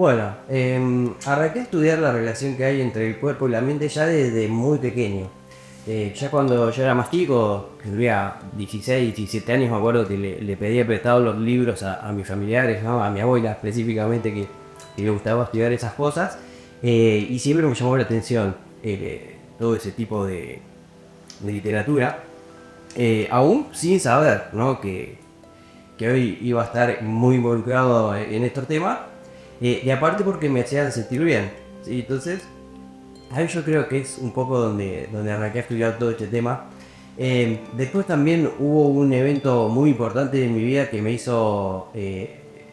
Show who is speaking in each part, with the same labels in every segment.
Speaker 1: Bueno, arranqué a estudiar la relación que hay entre el cuerpo y la mente ya desde muy pequeño. Ya cuando yo era más chico, que tendría 16, 17 años, me acuerdo que le pedía prestado los libros a mis familiares, ¿no? A mi abuela específicamente, que le gustaba estudiar esas cosas. Y siempre me llamó la atención todo ese tipo de literatura, aún sin saber, ¿no? Que hoy iba a estar muy involucrado en estos temas, y aparte porque me hacían sentir bien, ¿sí? Entonces, ahí yo creo que es un poco donde arranqué a estudiar todo este tema. Después también hubo un evento muy importante en mi vida que me hizo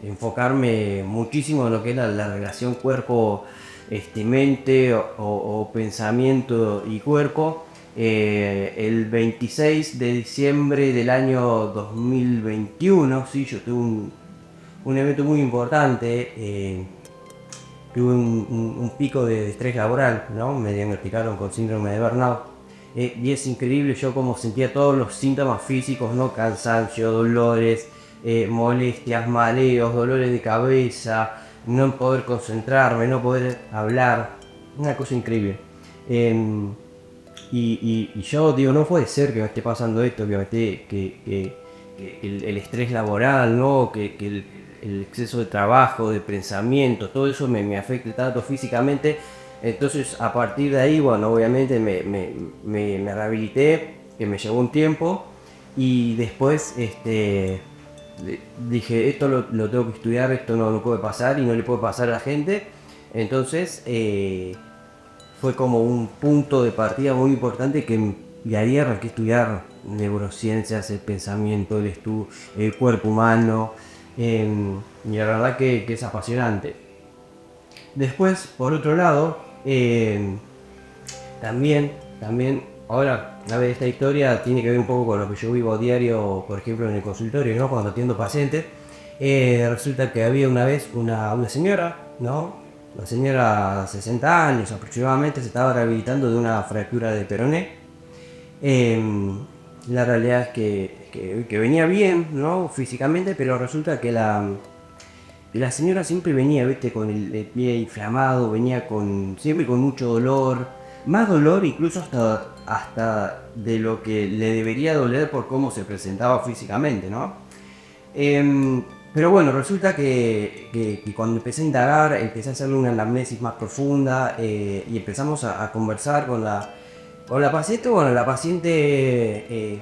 Speaker 1: enfocarme muchísimo en lo que era la relación cuerpo, mente o pensamiento y cuerpo. El 26 de diciembre del año 2021, sí, yo tuve un evento muy importante. Tuve un pico de estrés laboral, ¿no? Me diagnosticaron con síndrome de burnout. Y es increíble yo como sentía todos los síntomas físicos, ¿no? Cansancio, dolores, molestias, mareos, dolores de cabeza, no poder concentrarme, no poder hablar. Una cosa increíble. Em, y yo digo, no puede ser que me esté pasando esto, que me esté, que el estrés laboral, ¿no? Que el exceso de trabajo, de pensamiento, todo eso me tanto físicamente. Entonces, a partir de ahí, bueno, obviamente me rehabilité, que me llevó un tiempo, y después dije, esto lo tengo que estudiar, esto no puede pasar y no le puede pasar a la gente. Entonces, fue como un punto de partida muy importante que de ahí arranqué a estudiar neurociencias, el pensamiento, el cuerpo humano, y la verdad que es apasionante. Después, por otro lado, también, ahora, a ver, esta historia tiene que ver un poco con lo que yo vivo a diario, por ejemplo, en el consultorio, ¿no? Cuando atiendo pacientes. Resulta que había una vez una señora, ¿no? La señora, 60 años aproximadamente, se estaba rehabilitando de una fractura de peroné. La realidad es que venía bien, ¿no? Físicamente, pero resulta que la señora siempre venía, viste, con el pie inflamado, venía siempre con mucho dolor, más dolor incluso hasta de lo que le debería doler por cómo se presentaba físicamente, ¿no? Pero bueno, resulta que cuando empecé a indagar, empecé a hacerle una anamnesis más profunda, y empezamos a conversar con la paciente. Bueno, la paciente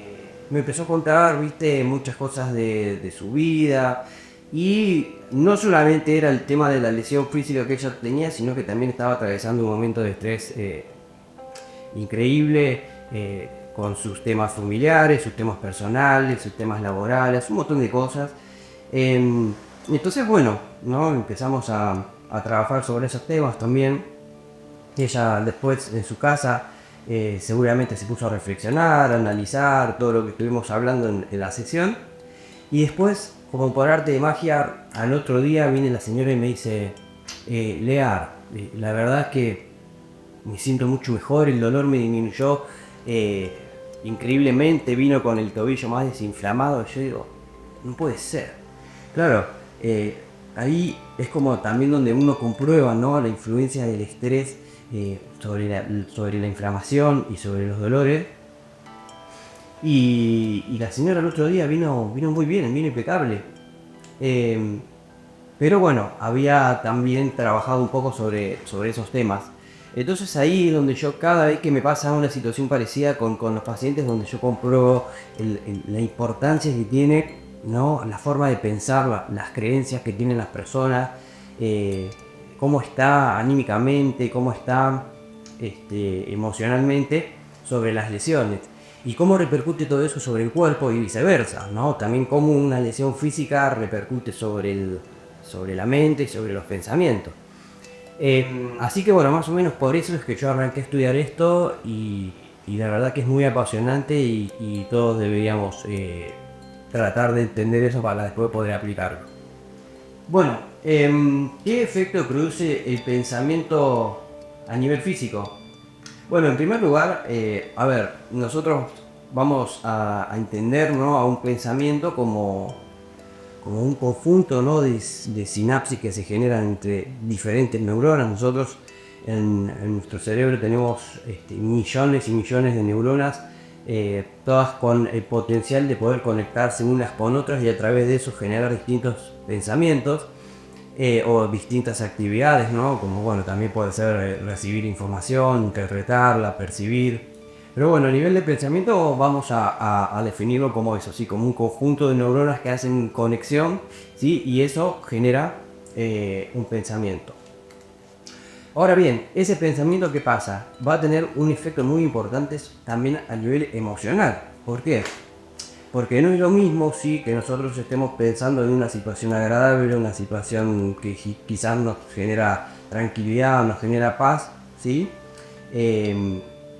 Speaker 1: me empezó a contar, viste, muchas cosas de su vida. Y no solamente era el tema de la lesión física que ella tenía, sino que también estaba atravesando un momento de estrés increíble, con sus temas familiares, sus temas personales, sus temas laborales, un montón de cosas. Entonces, bueno, ¿no? Empezamos a trabajar sobre esos temas también. Ella después en su casa seguramente se puso a reflexionar, a analizar todo lo que estuvimos hablando en la sesión. Y después, como por arte de magia, al otro día viene la señora y me dice, Lear, la verdad es que me siento mucho mejor, el dolor me disminuyó increíblemente, vino con el tobillo más desinflamado. Yo digo, no puede ser. Claro, ahí es como también donde uno comprueba, ¿no? La influencia del estrés sobre la inflamación y sobre los dolores. Y la señora el otro día vino muy bien, vino impecable. Eh, pero bueno, había también trabajado un poco sobre esos temas. Entonces ahí es donde yo cada vez que me pasa una situación parecida con los pacientes, donde yo compruebo la importancia que tiene, ¿no? La forma de pensar, las creencias que tienen las personas, cómo está anímicamente, cómo está emocionalmente sobre las lesiones. Y cómo repercute todo eso sobre el cuerpo y viceversa, ¿no? También cómo una lesión física repercute sobre la mente y sobre los pensamientos. Así que bueno, más o menos por eso es que yo arranqué a estudiar esto, y la verdad que es muy apasionante, y todos deberíamos tratar de entender eso para después poder aplicarlo. Bueno, ¿qué efecto produce el pensamiento a nivel físico? Bueno, en primer lugar, a ver, nosotros vamos a entender, ¿no? A un pensamiento como un conjunto, ¿no?, de sinapsis que se generan entre diferentes neuronas. Nosotros en nuestro cerebro tenemos millones y millones de neuronas, todas con el potencial de poder conectarse unas con otras y a través de eso generar distintos pensamientos o distintas actividades, ¿no? Como bueno, también puede ser recibir información, interpretarla, percibir. Pero bueno, a nivel de pensamiento vamos a definirlo como eso, ¿sí? Como un conjunto de neuronas que hacen conexión, ¿sí? Y eso genera un pensamiento. Ahora bien, ese pensamiento que pasa va a tener un efecto muy importante también a nivel emocional. ¿Por qué? Porque no es lo mismo sí que nosotros estemos pensando en una situación agradable, una situación que quizás nos genera tranquilidad, nos genera paz, ¿sí?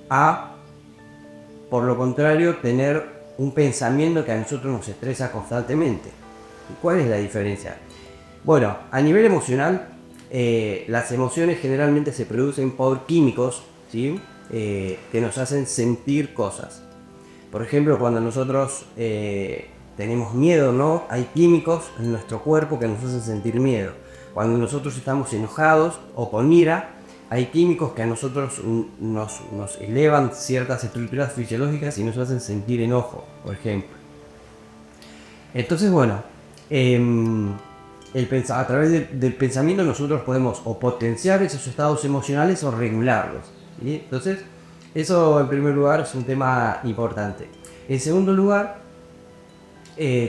Speaker 1: A, por lo contrario, tener un pensamiento que a nosotros nos estresa constantemente. ¿Cuál es la diferencia? Bueno, a nivel emocional, las emociones generalmente se producen por químicos, ¿sí? Que nos hacen sentir cosas. Por ejemplo, cuando nosotros tenemos miedo, ¿no? Hay químicos en nuestro cuerpo que nos hacen sentir miedo. Cuando nosotros estamos enojados o con ira, hay químicos que a nosotros nos elevan ciertas estructuras fisiológicas y nos hacen sentir enojo, por ejemplo. Entonces, bueno, a través del pensamiento nosotros podemos o potenciar esos estados emocionales o regularlos, ¿sí? Entonces, eso en primer lugar es un tema importante. En segundo lugar,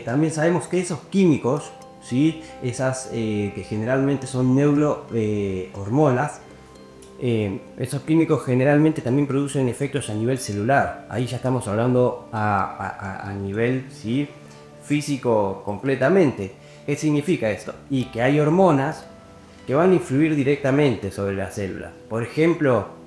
Speaker 1: también sabemos que esos químicos, ¿sí? Esas que generalmente son neurohormonas, esos químicos generalmente también producen efectos a nivel celular. Ahí ya estamos hablando a nivel, ¿sí?, físico completamente. ¿Qué significa esto? Y que hay hormonas que van a influir directamente sobre las células. Por ejemplo,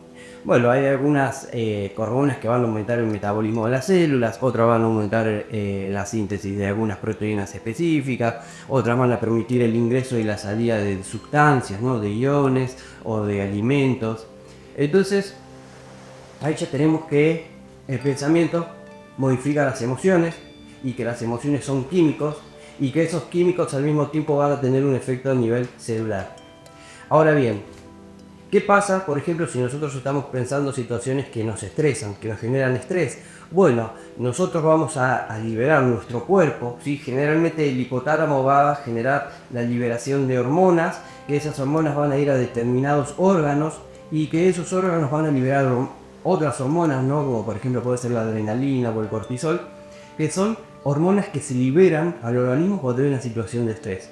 Speaker 1: bueno, hay algunas hormonas que van a aumentar el metabolismo de las células, otras van a aumentar la síntesis de algunas proteínas específicas, otras van a permitir el ingreso y la salida de sustancias, ¿no?, de iones o de alimentos. Entonces, ahí ya tenemos que el pensamiento modifica las emociones y que las emociones son químicos y que esos químicos al mismo tiempo van a tener un efecto a nivel celular. Ahora bien, ¿qué pasa, por ejemplo, si nosotros estamos pensando situaciones que nos estresan, que nos generan estrés? Bueno, nosotros vamos a liberar nuestro cuerpo, ¿sí? Generalmente el hipotálamo va a generar la liberación de hormonas, que esas hormonas van a ir a determinados órganos y que esos órganos van a liberar otras hormonas, ¿no? Como por ejemplo puede ser la adrenalina o el cortisol, que son hormonas que se liberan al organismo cuando hay una situación de estrés.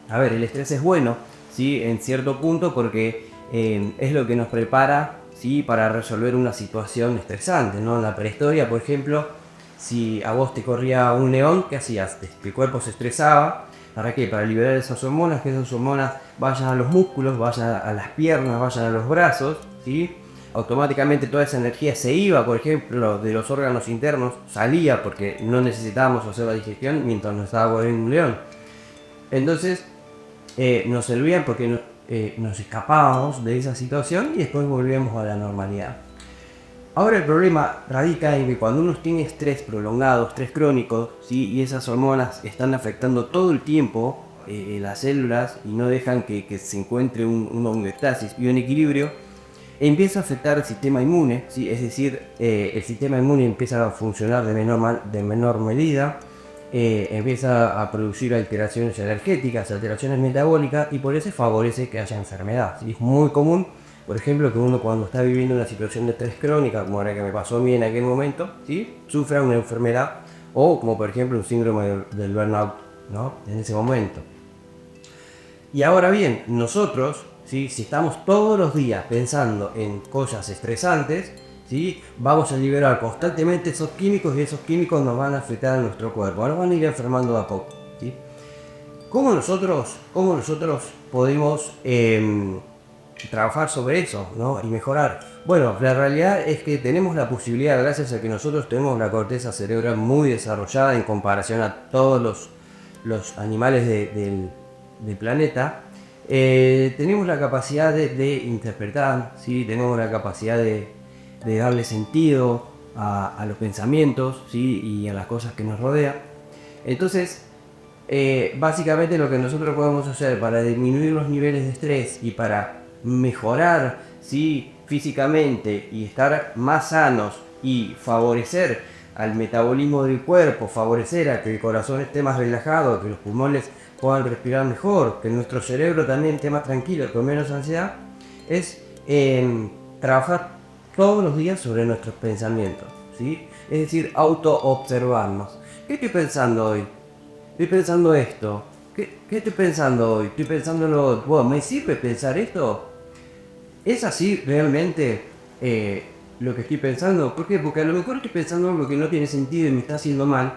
Speaker 1: A ver, el estrés es bueno, ¿sí?, en cierto punto porque es lo que nos prepara, ¿sí?, para resolver una situación estresante, ¿no? En la prehistoria, por ejemplo, si a vos te corría un león, ¿qué hacías? El cuerpo se estresaba. ¿Para qué? Para liberar esas hormonas, que esas hormonas vayan a los músculos, vayan a las piernas, vayan a los brazos, ¿sí? Automáticamente toda esa energía se iba, por ejemplo, de los órganos internos, salía porque no necesitábamos hacer la digestión mientras nos estaba corriendo un león. Entonces, nos servían porque nos escapábamos de esa situación y después volvíamos a la normalidad. Ahora el problema radica en que cuando uno tiene estrés prolongado, estrés crónico, ¿sí?, y esas hormonas están afectando todo el tiempo las células y no dejan que se encuentre una homeostasis y un equilibrio, empieza a afectar el sistema inmune, ¿sí? Es decir, el sistema inmune empieza a funcionar de menor medida, empieza a producir alteraciones energéticas, alteraciones metabólicas y por eso favorece que haya enfermedad, ¿sí? Es muy común, por ejemplo, que uno cuando está viviendo una situación de estrés crónica, como la que me pasó a mí en aquel momento, ¿sí?, sufra una enfermedad o como por ejemplo un síndrome del burnout, ¿no?, en ese momento. Y ahora bien, nosotros, ¿sí?, si estamos todos los días pensando en cosas estresantes, ¿sí?, vamos a liberar constantemente esos químicos y esos químicos nos van a afectar a nuestro cuerpo, nos van a ir enfermando de a poco, ¿sí? ¿Cómo nosotros podemos trabajar sobre eso, ¿no?, y mejorar? Bueno, la realidad es que tenemos la posibilidad, gracias a que nosotros tenemos la corteza cerebral muy desarrollada en comparación a todos los animales del planeta, tenemos la capacidad de interpretar, ¿sí?, tenemos la capacidad de darle sentido a los pensamientos, ¿sí?, y a las cosas que nos rodean. Entonces, básicamente lo que nosotros podemos hacer para disminuir los niveles de estrés y para mejorar, ¿sí?, físicamente y estar más sanos y favorecer al metabolismo del cuerpo, favorecer a que el corazón esté más relajado, que los pulmones puedan respirar mejor, que nuestro cerebro también esté más tranquilo, con menos ansiedad, es trabajar todos los días sobre nuestros pensamientos, ¿sí? Es decir, auto-observarnos. ¿Qué estoy pensando hoy? Estoy pensando esto. ¿Qué estoy pensando hoy? Estoy pensando, bueno, ¿me sirve pensar esto? ¿Es así realmente lo que estoy pensando? ¿Por qué? Porque a lo mejor estoy pensando algo que no tiene sentido y me está haciendo mal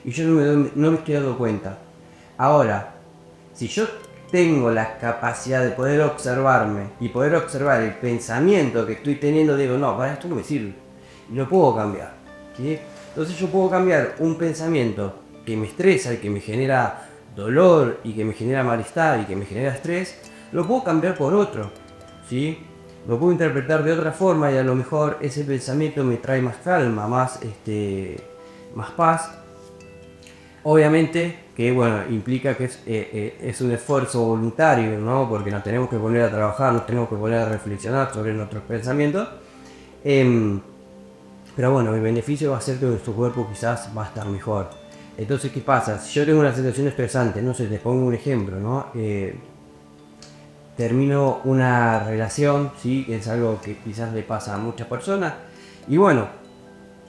Speaker 1: y yo no me estoy dando cuenta. Ahora, si yo tengo la capacidad de poder observarme y poder observar el pensamiento que estoy teniendo, digo, no, para esto no me sirve. Y lo puedo cambiar, ¿sí? Entonces yo puedo cambiar un pensamiento que me estresa y que me genera dolor y que me genera malestar y que me genera estrés, lo puedo cambiar por otro, ¿sí? Lo puedo interpretar de otra forma y a lo mejor ese pensamiento me trae más calma, más paz. Obviamente que, bueno, implica que es un esfuerzo voluntario, ¿no? Porque nos tenemos que poner a trabajar, nos tenemos que poner a reflexionar sobre nuestros pensamientos. Em, pero bueno, el beneficio va a ser que nuestro cuerpo quizás va a estar mejor. Entonces, ¿qué pasa? Si yo tengo una situación estresante, no sé, te pongo un ejemplo, ¿no? Termino una relación, ¿sí? Es algo que quizás le pasa a muchas personas. Y bueno,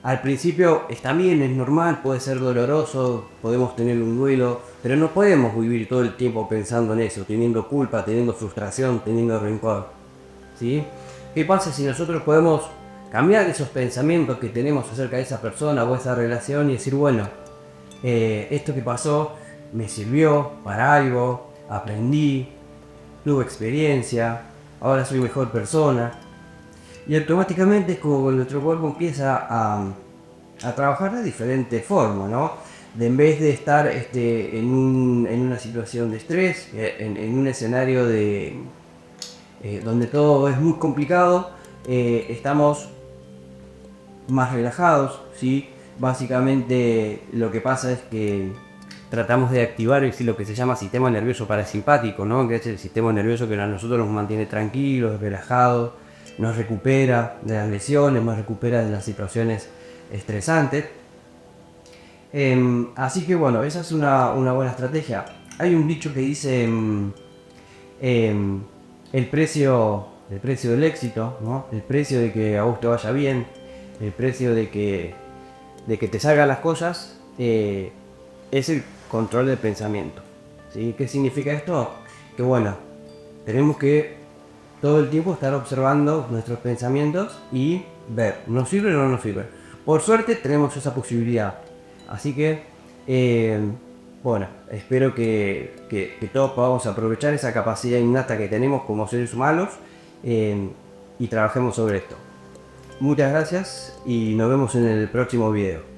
Speaker 1: al principio está bien, es normal, puede ser doloroso, podemos tener un duelo, pero no podemos vivir todo el tiempo pensando en eso, teniendo culpa, teniendo frustración, teniendo rencor, ¿sí? ¿Qué pasa si nosotros podemos cambiar esos pensamientos que tenemos acerca de esa persona o esa relación y decir, bueno, esto que pasó me sirvió para algo, aprendí, tuve experiencia, ahora soy mejor persona? Y automáticamente es como que nuestro cuerpo empieza a trabajar de diferente forma, ¿no? En vez de estar en una situación de estrés, en un escenario donde todo es muy complicado, estamos más relajados, ¿sí? Básicamente lo que pasa es que tratamos de activar lo que se llama sistema nervioso parasimpático, ¿no? Que es el sistema nervioso que a nosotros nos mantiene tranquilos, relajados, nos recupera de las lesiones, nos recupera de las situaciones estresantes. Así que bueno, esa es una buena estrategia. Hay un dicho que dice em, el precio del éxito, ¿no? El precio de que a vos te vaya bien, el precio de que te salgan las cosas, es el control del pensamiento, ¿sí? ¿Qué significa esto? Que bueno, tenemos que todo el tiempo estar observando nuestros pensamientos y ver, ¿nos sirve o no nos sirve? Por suerte tenemos esa posibilidad. Así que, eh, bueno, espero que todos podamos aprovechar esa capacidad innata que tenemos como seres humanos, y trabajemos sobre esto. Muchas gracias y nos vemos en el próximo video.